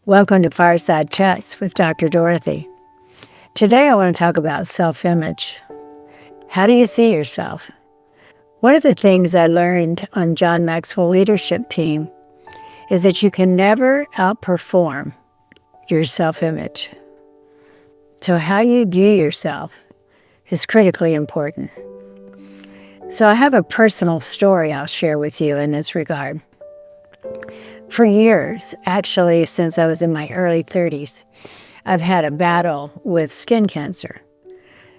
Welcome to Fireside Chats with Dr. Dorothy. Today I want to talk about self-image. How do you see yourself? One of the things I learned on John Maxwell leadership team is that you can never outperform your self-image. So how you view yourself is critically important. So I have a personal story I'll share with you in this regard. For years, actually since I was in my early 30s, I've had a battle with skin cancer.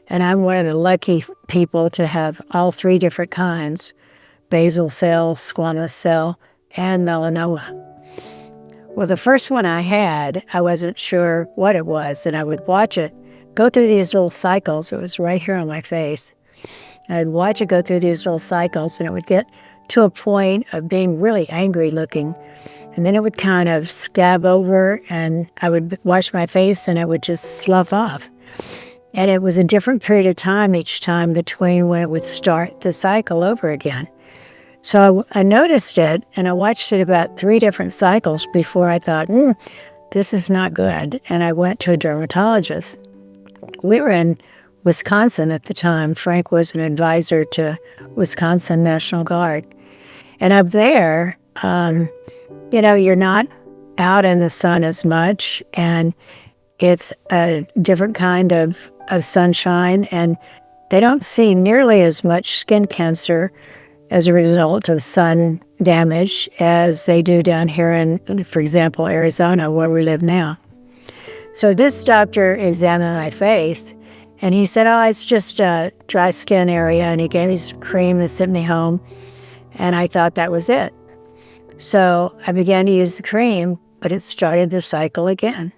And I'm one of the lucky people to have all three different kinds: basal cell, squamous cell, and melanoma. Well, the first one I had, I wasn't sure what it was, and I would watch it go through these little cycles. It was right here on my face. I'd watch it go through these little cycles, and it would get to a point of being really angry looking. And then it would kind of scab over, and I would wash my face, and it would just slough off. And it was a different period of time each time between when it would start the cycle over again. So I noticed it, and I watched it about 3 different cycles before I thought, this is not good. And I went to a dermatologist. We were in Wisconsin at the time. Frank was an advisor to Wisconsin National Guard. And up there, you're not out in the sun as much, and it's a different kind of sunshine, and they don't see nearly as much skin cancer as a result of sun damage as they do down here in, for example, Arizona, where we live now. So this doctor examined my face, and he said, it's just a dry skin area, and he gave me some cream and sent me home, and I thought that was it. So I began to use the cream, but it started the cycle again.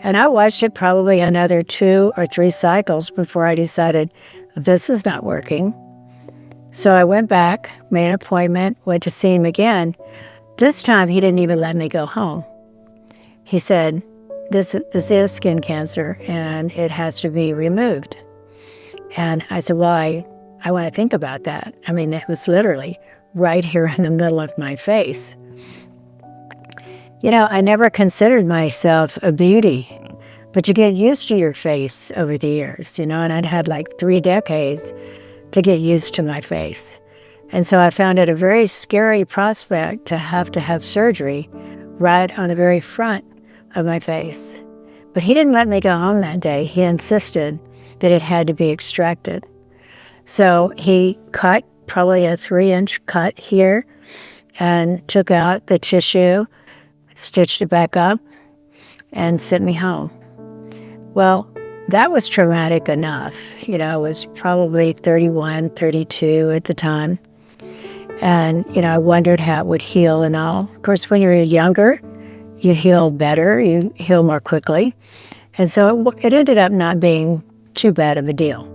And I watched it probably another 2 or 3 cycles before I decided this is not working. So I went back, made an appointment, went to see him again. This time he didn't even let me go home. He said, this is skin cancer and it has to be removed. And I said, well, I want to think about that. I mean, it was literally right here in the middle of my face. I never considered myself a beauty, but you get used to your face over the years, and I'd had like 3 decades to get used to my face. And so I found it a very scary prospect to have surgery right on the very front of my face. But he didn't let me go home that day. He insisted that it had to be extracted. So he cut probably a 3-inch cut here and took out the tissue, stitched it back up, and sent me home. Well, that was traumatic enough. I was probably 31, 32 at the time. And, I wondered how it would heal and all. Of course, when you're younger, you heal better, you heal more quickly. And so it ended up not being too bad of a deal.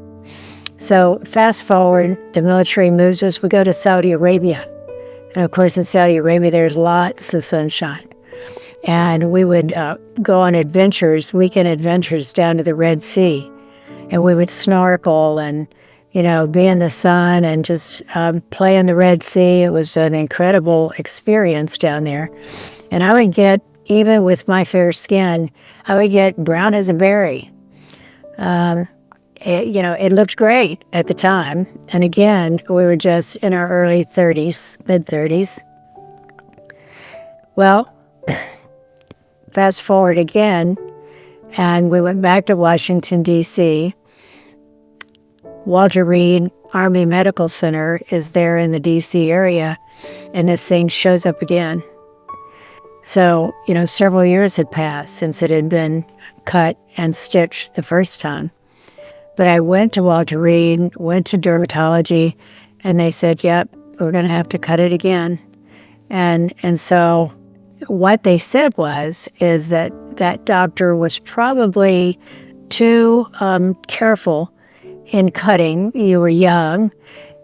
So fast forward, the military moves us, we go to Saudi Arabia. And of course, in Saudi Arabia, there's lots of sunshine. And we would go on adventures, weekend adventures down to the Red Sea. And we would snorkel and, be in the sun and just play in the Red Sea. It was an incredible experience down there. And I would get, even with my fair skin, I would get brown as a berry. It looked great at the time. And again, we were just in our early 30s, mid-30s. Well, fast forward again, and we went back to Washington, D.C. Walter Reed Army Medical Center is there in the D.C. area, and this thing shows up again. So, several years had passed since it had been cut and stitched the first time. But I went to Walter Reed, went to dermatology, and they said, yep, we're going to have to cut it again. And so what they said is that doctor was probably too careful in cutting. You were young,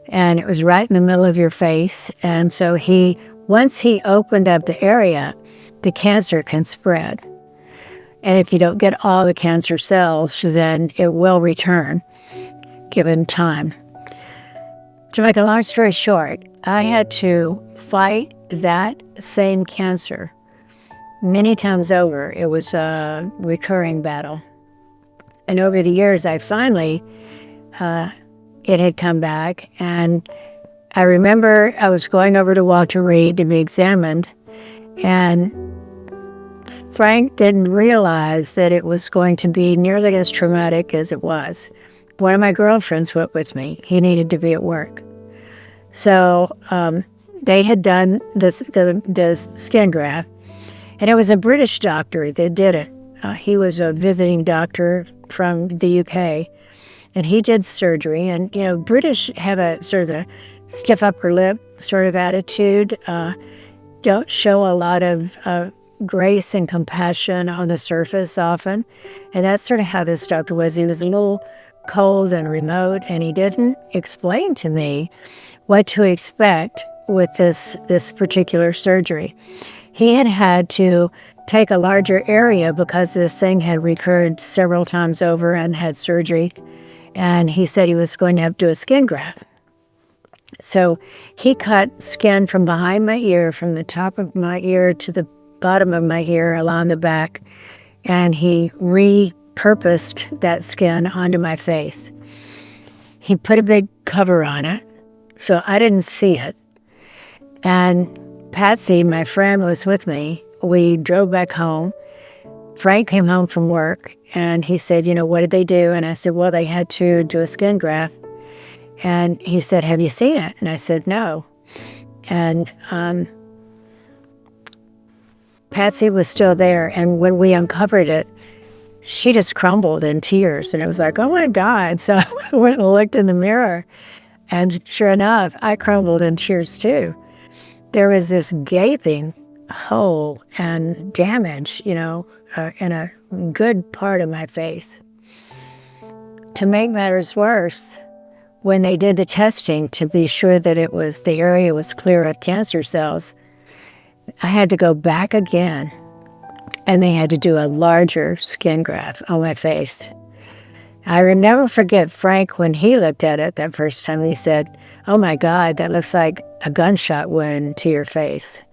and it was right in the middle of your face. And so once he opened up the area, the cancer can spread. And if you don't get all the cancer cells, then it will return, given time. To make a long story short, I had to fight that same cancer many times over. It was a recurring battle. And over the years, I finally, it had come back. And I remember I was going over to Walter Reed to be examined. And Frank didn't realize that it was going to be nearly as traumatic as it was. One of my girlfriends went with me. He needed to be at work. So they had done the skin graft, and it was a British doctor that did it. He was a visiting doctor from the UK, and he did surgery. And, British have a sort of a stiff upper lip sort of attitude, don't show a lot of grace and compassion on the surface often. And that's sort of how this doctor was. He was a little cold and remote, and he didn't explain to me what to expect with this particular surgery. He had to take a larger area because this thing had recurred several times over and had surgery. And he said he was going to have to do a skin graft. So he cut skin from behind my ear, from the top of my ear to the bottom of my ear along the back, and he repurposed that skin onto my face. He put a big cover on it, so I didn't see it. And Patsy, my friend, was with me. We drove back home. Frank came home from work, and he said, what did they do? And I said, well, they had to do a skin graft. And he said, have you seen it? And I said, no. And Patsy was still there. And when we uncovered it, she just crumbled in tears. And it was like, oh, my God. So I went and looked in the mirror. And sure enough, I crumbled in tears, too. There was this gaping hole and damage, in a good part of my face. To make matters worse, when they did the testing to be sure that the area was clear of cancer cells, I had to go back again, and they had to do a larger skin graft on my face. I will never forget Frank when he looked at it that first time. He said, oh my God, that looks like a gunshot wound to your face,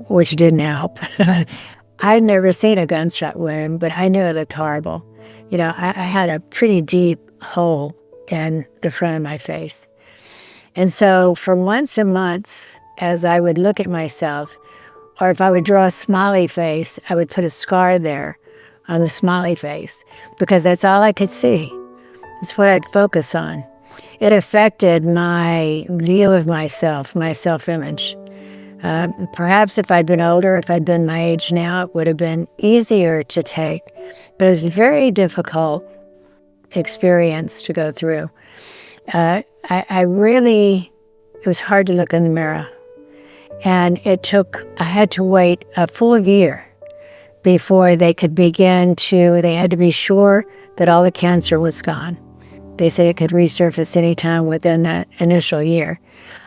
which didn't help. I'd never seen a gunshot wound, but I knew it looked horrible. I had a pretty deep hole in the front of my face. And so for months and months, as I would look at myself, or if I would draw a smiley face, I would put a scar there on the smiley face, because that's all I could see. It's what I'd focus on. It affected my view of myself, my self-image. Perhaps if I'd been older, if I'd been my age now, it would have been easier to take. But it was a very difficult experience to go through. It was hard to look in the mirror. And I had to wait a full year before they had to be sure that all the cancer was gone. They say it could resurface anytime within that initial year.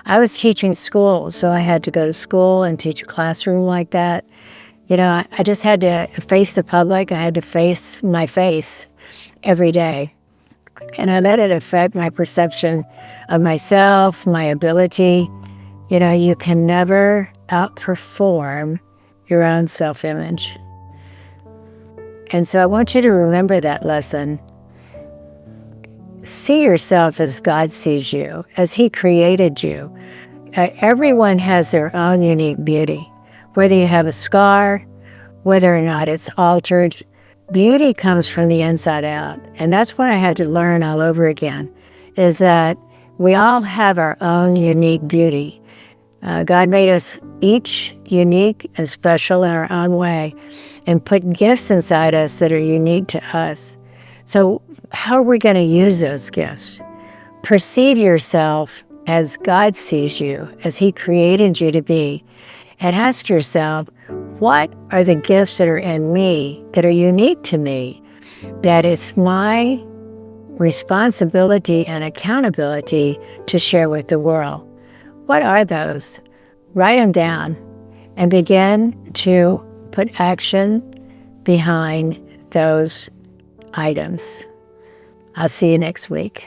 I was teaching school, so I had to go to school and teach a classroom like that. I just had to face the public. I had to face my face every day. And I let it affect my perception of myself, my ability. You can never outperform your own self-image. And so I want you to remember that lesson. See yourself as God sees you, as He created you. Everyone has their own unique beauty. Whether you have a scar, whether or not it's altered, beauty comes from the inside out. And that's what I had to learn all over again, is that we all have our own unique beauty. God made us each unique and special in our own way and put gifts inside us that are unique to us. So how are we going to use those gifts? Perceive yourself as God sees you, as He created you to be, and ask yourself, what are the gifts that are in me that are unique to me, that it's my responsibility and accountability to share with the world? What are those? Write them down and begin to put action behind those items. I'll see you next week.